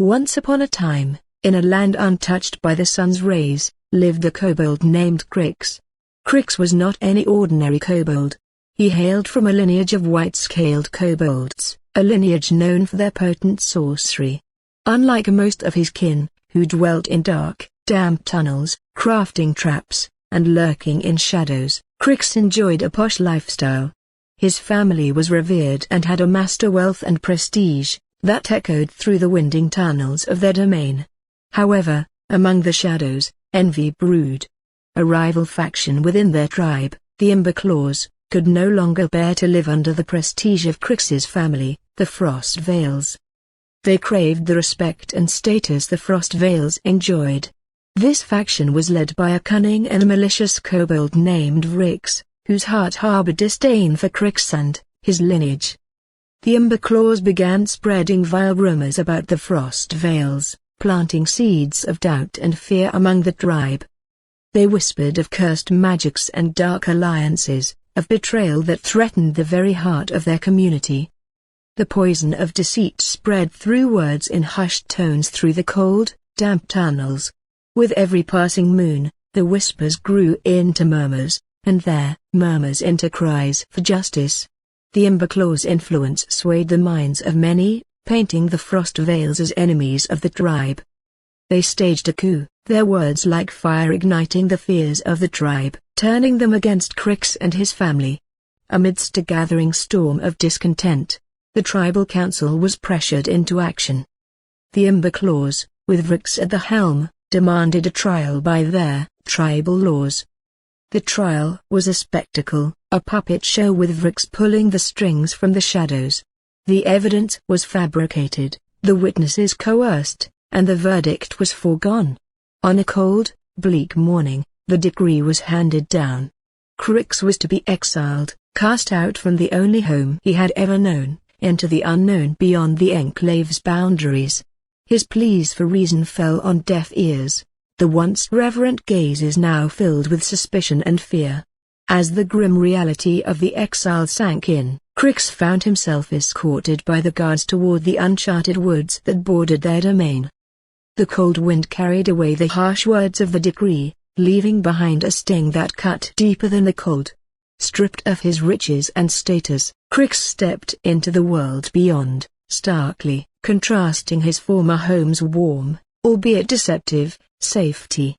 Once upon a time, in a land untouched by the sun's rays, lived a kobold named Krix. Krix was not any ordinary kobold. He hailed from a lineage of white-scaled kobolds, a lineage known for their potent sorcery. Unlike most of his kin, who dwelt in dark, damp tunnels, crafting traps, and lurking in shadows, Krix enjoyed a posh lifestyle. His family was revered and had amassed a wealth and prestige that echoed through the winding tunnels of their domain. However, among the shadows, envy brewed. A rival faction within their tribe, the Claws, could no longer bear to live under the prestige of Krix's family, the Frost Veils. They craved the respect and status the Frost Veils enjoyed. This faction was led by a cunning and malicious kobold named Vrix, whose heart harbored disdain for Krix and his lineage. The Claws began spreading vile rumors about the Frost Veils, planting seeds of doubt and fear among the tribe. They whispered of cursed magics and dark alliances, of betrayal that threatened the very heart of their community. The poison of deceit spread through words in hushed tones through the cold, damp tunnels. With every passing moon, the whispers grew into murmurs, and their murmurs into cries for justice. The Claws' influence swayed the minds of many, painting the Frost Veils as enemies of the tribe. They staged a coup, their words like fire igniting the fears of the tribe, turning them against Krix and his family. Amidst a gathering storm of discontent, the tribal council was pressured into action. The Claws, with Vrix at the helm, demanded a trial by their tribal laws. The trial was a spectacle, a puppet show with Vrix pulling the strings from the shadows. The evidence was fabricated, the witnesses coerced, and the verdict was foregone. On a cold, bleak morning, the decree was handed down. Krix was to be exiled, cast out from the only home he had ever known, into the unknown beyond the enclave's boundaries. His pleas for reason fell on deaf ears. The once reverent gazes now filled with suspicion and fear. As the grim reality of the exile sank in, Krix found himself escorted by the guards toward the uncharted woods that bordered their domain. The cold wind carried away the harsh words of the decree, leaving behind a sting that cut deeper than the cold. Stripped of his riches and status, Krix stepped into the world beyond, starkly contrasting his former home's warm, albeit deceptive, safety.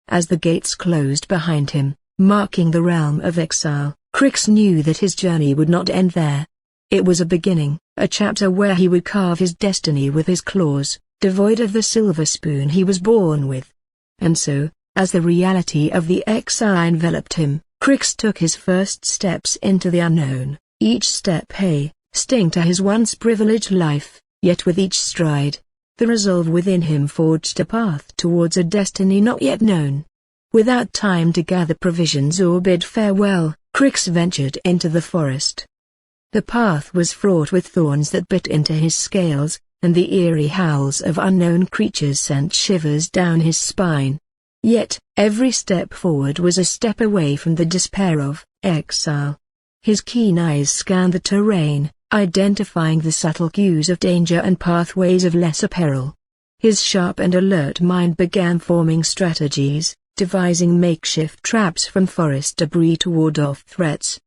As the gates closed behind him, marking the realm of exile, Krix knew that his journey would not end there. It was a beginning, a chapter where he would carve his destiny with his claws, devoid of the silver spoon he was born with. And so, as the reality of the exile enveloped him, Krix took his first steps into the unknown, each step a sting to his once privileged life, yet with each stride, the resolve within him forged a path towards a destiny not yet known. Without time to gather provisions or bid farewell, Krix ventured into the forest. The path was fraught with thorns that bit into his scales, and the eerie howls of unknown creatures sent shivers down his spine. Yet, every step forward was a step away from the despair of exile. His keen eyes scanned the terrain, identifying the subtle cues of danger and pathways of lesser peril. His sharp and alert mind began forming strategies, devising makeshift traps from forest debris to ward off threats.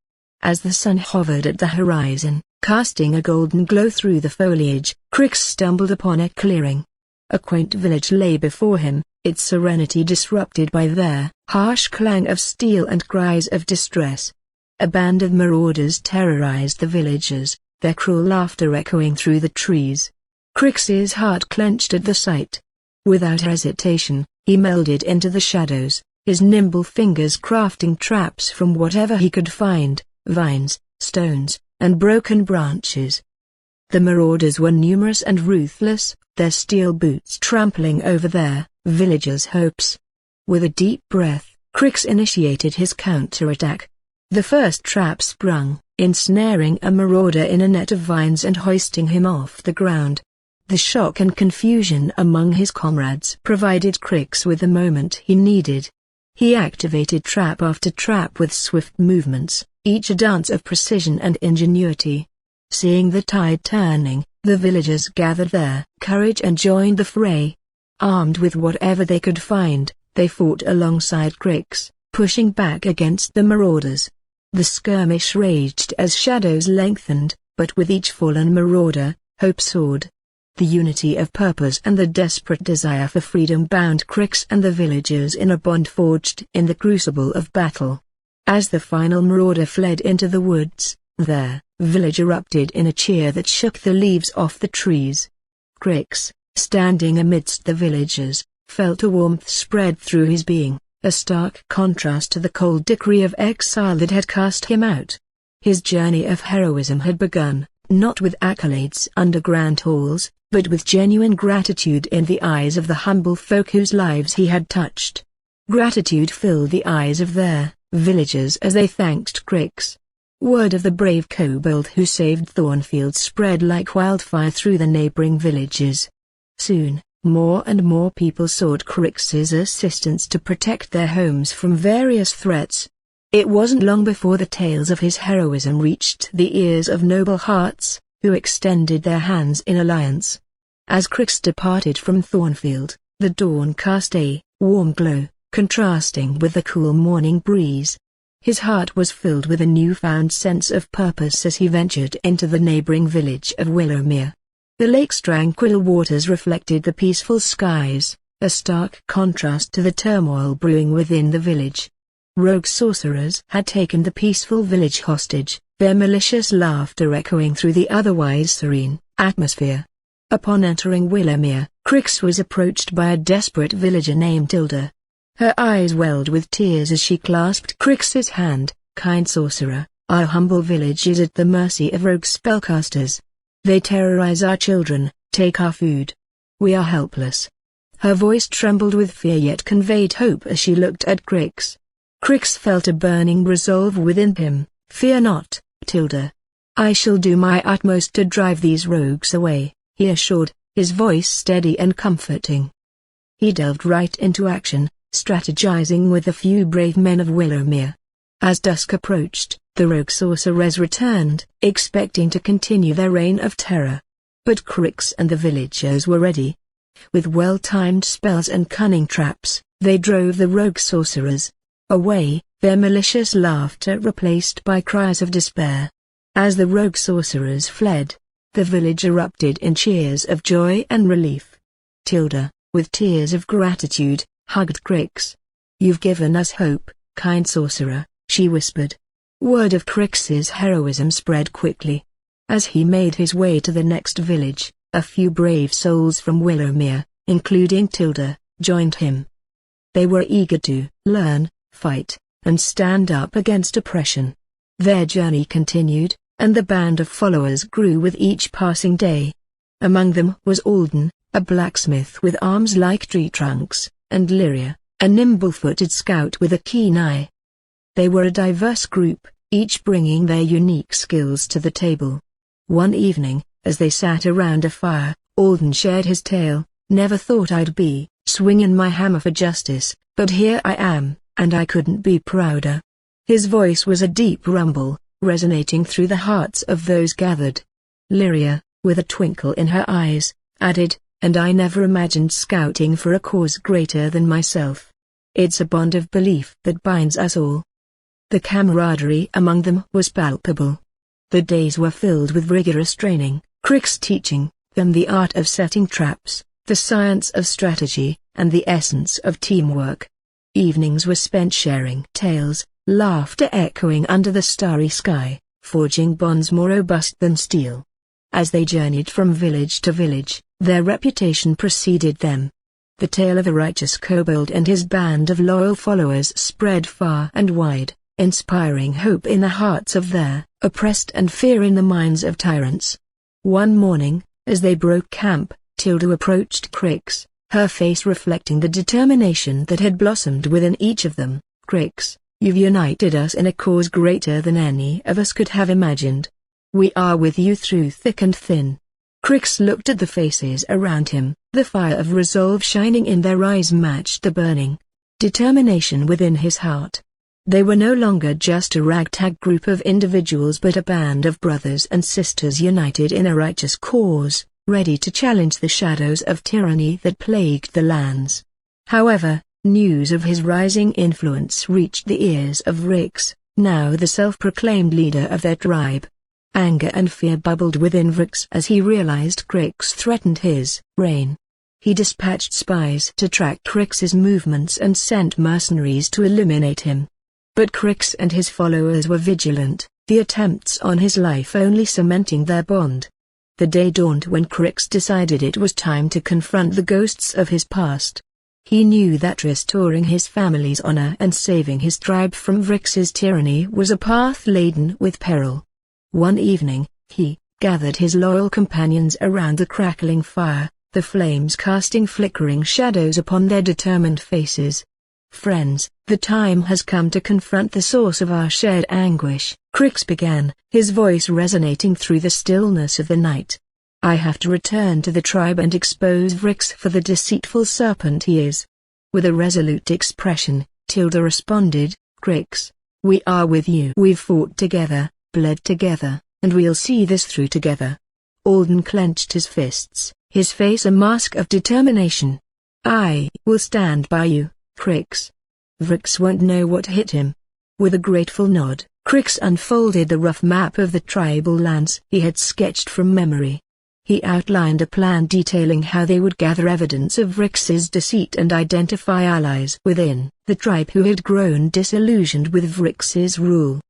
As the sun hovered at the horizon, casting a golden glow through the foliage, Krix stumbled upon a clearing. A quaint village lay before him, its serenity disrupted by their harsh clang of steel and cries of distress. A band of marauders terrorized the villagers, their cruel laughter echoing through the trees. Krix's heart clenched at the sight. Without hesitation, he melded into the shadows, his nimble fingers crafting traps from whatever he could find, vines, stones, and broken branches. The marauders were numerous and ruthless, their steel boots trampling over their villagers' hopes. With a deep breath, Krix initiated his counterattack. The first trap sprung, ensnaring a marauder in a net of vines and hoisting him off the ground. The shock and confusion among his comrades provided Krix with the moment he needed. He activated trap after trap with swift movements, each a dance of precision and ingenuity. Seeing the tide turning, The villagers gathered their courage and joined the fray. Armed with whatever they could find, they fought alongside Krix, pushing back against the marauders. The skirmish raged as shadows lengthened, but with each fallen marauder, hope soared. The unity of purpose and the desperate desire for freedom bound Krix and the villagers in a bond forged in the crucible of battle. As the final marauder fled into the woods, their village erupted in a cheer that shook the leaves off the trees. Krix, standing amidst the villagers, felt a warmth spread through his being, a stark contrast to the cold decree of exile that had cast him out. His journey of heroism had begun, not with accolades under grand halls, but with genuine gratitude in the eyes of the humble folk whose lives he had touched. Gratitude filled the eyes of their villagers as they thanked Krix. Word of the brave kobold who saved Thornfield spread like wildfire through the neighboring villages. Soon, more and more people sought Krix's assistance to protect their homes from various threats. It wasn't long before the tales of his heroism reached the ears of noble hearts, who extended their hands in alliance. As Krix departed from Thornfield, the dawn cast a warm glow, contrasting with the cool morning breeze. His heart was filled with a newfound sense of purpose as he ventured into the neighboring village of Willowmere. The lake's tranquil waters reflected the peaceful skies, a stark contrast to the turmoil brewing within the village. Rogue sorcerers had taken the peaceful village hostage, their malicious laughter echoing through the otherwise serene atmosphere. Upon entering Willowmere, Krix was approached by a desperate villager named Tilda. Her eyes welled with tears as she clasped Krix's hand. "Kind sorcerer, our humble village is at the mercy of rogue spellcasters. They terrorize our children, take our food. We are helpless." Her voice trembled with fear yet conveyed hope as she looked at Krix. Krix felt a burning resolve within him. "Fear not, Tilda. I shall do my utmost to drive these rogues away," he assured, his voice steady and comforting. He delved right into action, strategizing with a few brave men of Willowmere. As dusk approached, the rogue sorcerers returned, expecting to continue their reign of terror. But Krix and the villagers were ready. With well-timed spells and cunning traps, they drove the rogue sorcerers away, their malicious laughter replaced by cries of despair. As the rogue sorcerers fled, the village erupted in cheers of joy and relief. Tilda, with tears of gratitude, hugged Krix. "You've given us hope, kind sorcerer," she whispered. Word of Krix's heroism spread quickly. As he made his way to the next village, a few brave souls from Willowmere, including Tilda, joined him. They were eager to learn, fight, and stand up against oppression. Their journey continued, and the band of followers grew with each passing day. Among them was Alden, a blacksmith with arms like tree trunks, and Lyria, a nimble-footed scout with a keen eye. They were a diverse group, each bringing their unique skills to the table. One evening, as they sat around a fire, Alden shared his tale. "Never thought I'd be swinging my hammer for justice, but here I am, and I couldn't be prouder." His voice was a deep rumble, resonating through the hearts of those gathered. Lyria, with a twinkle in her eyes, added, "And I never imagined scouting for a cause greater than myself. It's a bond of belief that binds us all." The camaraderie among them was palpable. The days were filled with rigorous training, Krix teaching them the art of setting traps, the science of strategy, and the essence of teamwork. Evenings were spent sharing tales, laughter echoing under the starry sky, forging bonds more robust than steel. As they journeyed from village to village, their reputation preceded them. The tale of a righteous kobold and his band of loyal followers spread far and wide, inspiring hope in the hearts of their oppressed and fear in the minds of tyrants. One morning, as they broke camp, Tilda approached Krix, her face reflecting the determination that had blossomed within each of them. "Krix, you've united us in a cause greater than any of us could have imagined. We are with you through thick and thin." Krix looked at the faces around him, the fire of resolve shining in their eyes matched the burning determination within his heart. They were no longer just a ragtag group of individuals but a band of brothers and sisters united in a righteous cause, ready to challenge the shadows of tyranny that plagued the lands. However, news of his rising influence reached the ears of Vrix, now the self-proclaimed leader of their tribe. Anger and fear bubbled within Vrix as he realized Krix threatened his reign. He dispatched spies to track Krix's movements and sent mercenaries to eliminate him. But Krix and his followers were vigilant, the attempts on his life only cementing their bond. The day dawned when Krix decided it was time to confront the ghosts of his past. He knew that restoring his family's honor and saving his tribe from Vrix's tyranny was a path laden with peril. One evening, he gathered his loyal companions around the crackling fire, the flames casting flickering shadows upon their determined faces. "Friends, the time has come to confront the source of our shared anguish," Krix began, his voice resonating through the stillness of the night. "I have to return to the tribe and expose Vrix for the deceitful serpent he is." With a resolute expression, Tilda responded, "Krix, we are with you. We've fought together, bled together, and we'll see this through together." Alden clenched his fists, his face a mask of determination. "I will stand by you, Krix. Vrix won't know what hit him." With a grateful nod, Krix unfolded the rough map of the tribal lands he had sketched from memory. He outlined a plan detailing how they would gather evidence of Vrix's deceit and identify allies within the tribe who had grown disillusioned with Vrix's rule.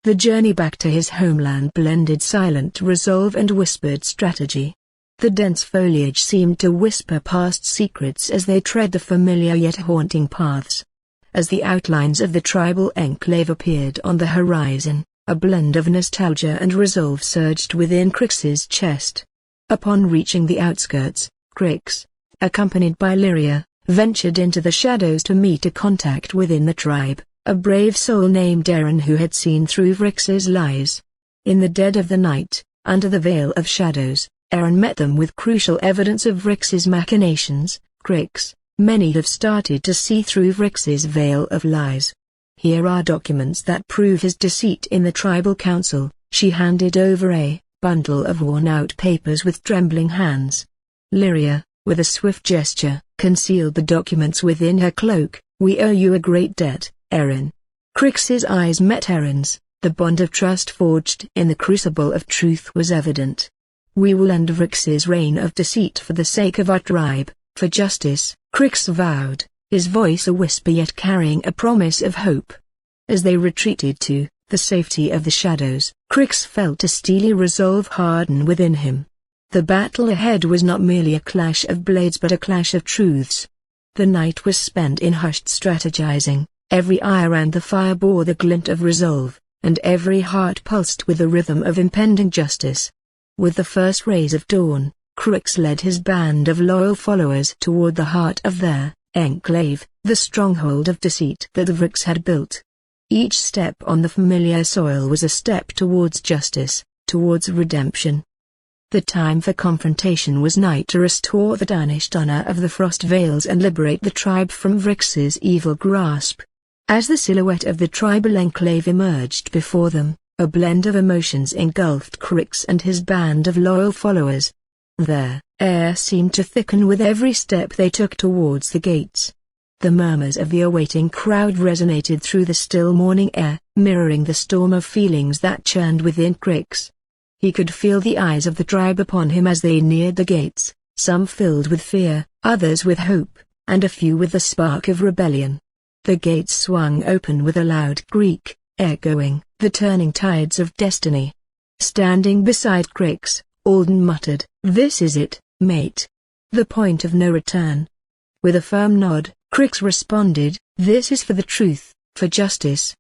The journey back to his homeland blended silent resolve and whispered strategy. The dense foliage seemed to whisper past secrets as they tread the familiar yet haunting paths. As the outlines of the tribal enclave appeared on the horizon, a blend of nostalgia and resolve surged within Krix's chest. Upon reaching the outskirts, Krix, accompanied by Lyria, ventured into the shadows to meet a contact within the tribe, a brave soul named Aaron who had seen through Vrix's lies. In the dead of the night, under the veil of shadows, Aaron met them with crucial evidence of Vrix's machinations. "Krix, many have started to see through Vrix's veil of lies. Here are documents that prove his deceit in the tribal council." She handed over a bundle of worn-out papers with trembling hands. Lyria, with a swift gesture, concealed the documents within her cloak. "We owe you a great debt, Aaron." Krix's eyes met Aaron's, the bond of trust forged in the crucible of truth was evident. "We will end Vrix's reign of deceit for the sake of our tribe, for justice," Krix vowed, his voice a whisper yet carrying a promise of hope. As they retreated to the safety of the shadows, Krix felt a steely resolve harden within him. The battle ahead was not merely a clash of blades but a clash of truths. The night was spent in hushed strategizing, every eye around the fire bore the glint of resolve, and every heart pulsed with the rhythm of impending justice. With the first rays of dawn, Krix led his band of loyal followers toward the heart of their enclave, the stronghold of deceit that the Vrix had built. Each step on the familiar soil was a step towards justice, towards redemption. The time for confrontation was nigh to restore the tarnished honor of the Frost Vales and liberate the tribe from Vrix's evil grasp. As the silhouette of the tribal enclave emerged before them, a blend of emotions engulfed Krix and his band of loyal followers. Their air seemed to thicken with every step they took towards the gates. The murmurs of the awaiting crowd resonated through the still morning air, mirroring the storm of feelings that churned within Krix. He could feel the eyes of the tribe upon him as they neared the gates, some filled with fear, others with hope, and a few with the spark of rebellion. The gates swung open with a loud creak, echoing the turning tides of destiny. Standing beside Krix, Alden muttered, "This is it, mate. The point of no return." With a firm nod, Krix responded, "This is for the truth, for justice.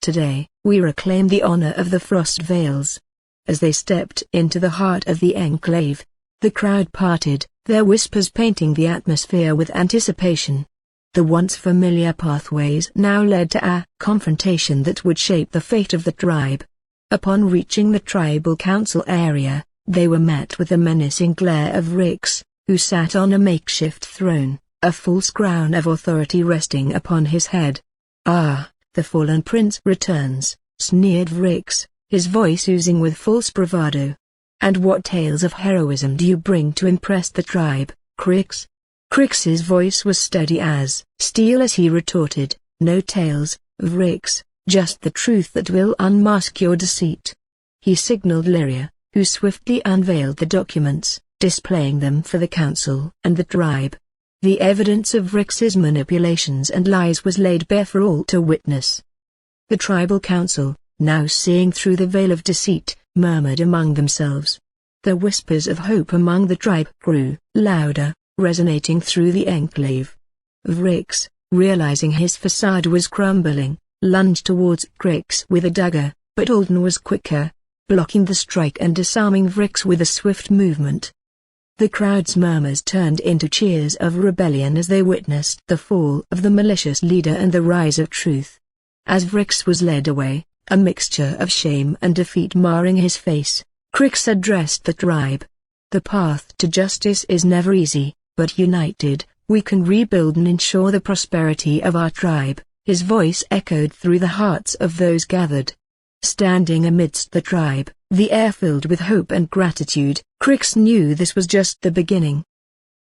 Today, we reclaim the honor of the Frost Vales." As they stepped into the heart of the enclave, the crowd parted, their whispers painting the atmosphere with anticipation. The once familiar pathways now led to a confrontation that would shape the fate of the tribe. Upon reaching the tribal council area, they were met with the menacing glare of Vrix, who sat on a makeshift throne, a false crown of authority resting upon his head. "Ah, "The fallen prince returns," sneered Vrix, his voice oozing with false bravado. "And what tales of heroism do you bring to impress the tribe, Krix?" Krix's voice was steady as steel as he retorted, "No tales, Vrix, just the truth that will unmask your deceit." He signaled Lyria, who swiftly unveiled the documents, displaying them for the council and the tribe. The evidence of Vrix's manipulations and lies was laid bare for all to witness. The tribal council, now seeing through the veil of deceit, murmured among themselves. The whispers of hope among the tribe grew louder, resonating through the enclave. Vrix, realizing his facade was crumbling, lunged towards Krix with a dagger, but Alden was quicker, blocking the strike and disarming Vrix with a swift movement. The crowd's murmurs turned into cheers of rebellion as they witnessed the fall of the malicious leader and the rise of truth. As Vrix was led away, a mixture of shame and defeat marring his face, Krix addressed the tribe. "The path to justice is never easy, but united, we can rebuild and ensure the prosperity of our tribe." His voice echoed through the hearts of those gathered. Standing amidst the tribe, the air filled with hope and gratitude, Krix knew this was just the beginning.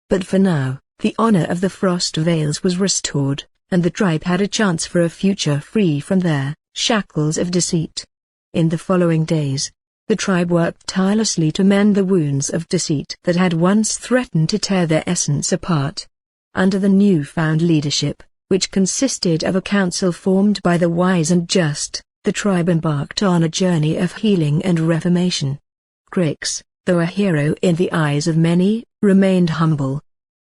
But for now, the honor of the Frost Vales was restored, and the tribe had a chance for a future free from their shackles of deceit. In the following days, the tribe worked tirelessly to mend the wounds of deceit that had once threatened to tear their essence apart. Under the newfound leadership, which consisted of a council formed by the wise and just, the tribe embarked on a journey of healing and reformation. Krix, though a hero in the eyes of many, remained humble.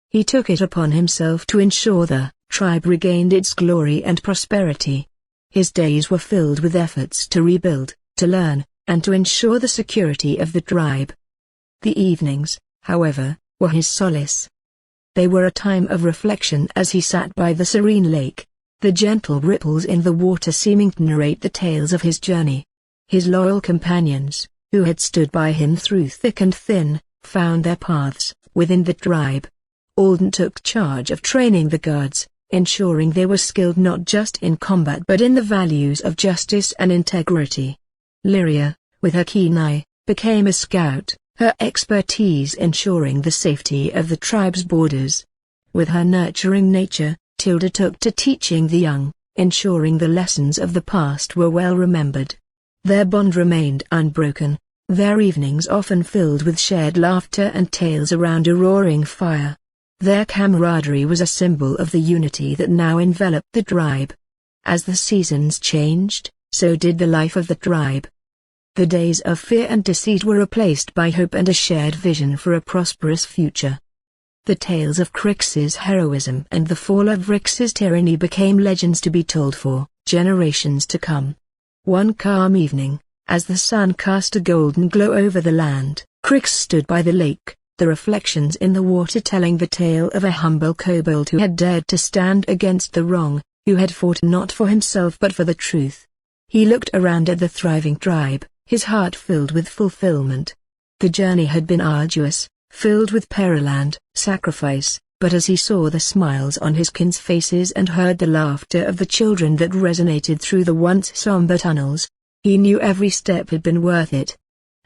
He took it upon himself to ensure the tribe regained its glory and prosperity. His days were filled with efforts to rebuild, to learn, and to ensure the security of the tribe. The evenings, however, were his solace. They were a time of reflection as he sat by the serene lake, the gentle ripples in the water seeming to narrate the tales of his journey. His loyal companions, who had stood by him through thick and thin, found their paths within the tribe. Alden took charge of training the guards, ensuring they were skilled not just in combat but in the values of justice and integrity. Lyria, with her keen eye, became a scout, her expertise ensuring the safety of the tribe's borders. With her nurturing nature, Tilda took to teaching the young, ensuring the lessons of the past were well remembered. Their bond remained unbroken, their evenings often filled with shared laughter and tales around a roaring fire. Their camaraderie was a symbol of the unity that now enveloped the tribe. As the seasons changed, so did the life of the tribe. The days of fear and deceit were replaced by hope and a shared vision for a prosperous future. The tales of Krix's heroism and the fall of Vrix's tyranny became legends to be told for generations to come. One calm evening, as the sun cast a golden glow over the land, Krix stood by the lake, the reflections in the water telling the tale of a humble kobold who had dared to stand against the wrong, who had fought not for himself but for the truth. He looked around at the thriving tribe, his heart filled with fulfillment. The journey had been arduous, filled with peril and sacrifice, but as he saw the smiles on his kin's faces and heard the laughter of the children that resonated through the once somber tunnels, he knew every step had been worth it.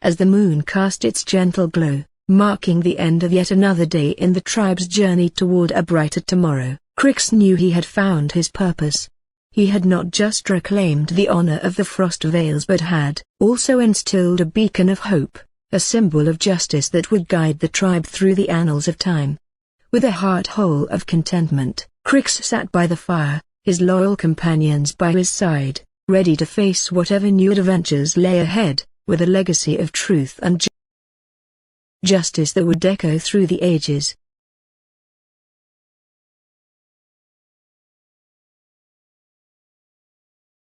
As the moon cast its gentle glow, marking the end of yet another day in the tribe's journey toward a brighter tomorrow, Krix knew he had found his purpose. He had not just reclaimed the honor of the Frost Vales but had also instilled a beacon of hope, a symbol of justice that would guide the tribe through the annals of time. With a heart whole of contentment, Krix sat by the fire, his loyal companions by his side, ready to face whatever new adventures lay ahead, with a legacy of truth and justice that would echo through the ages.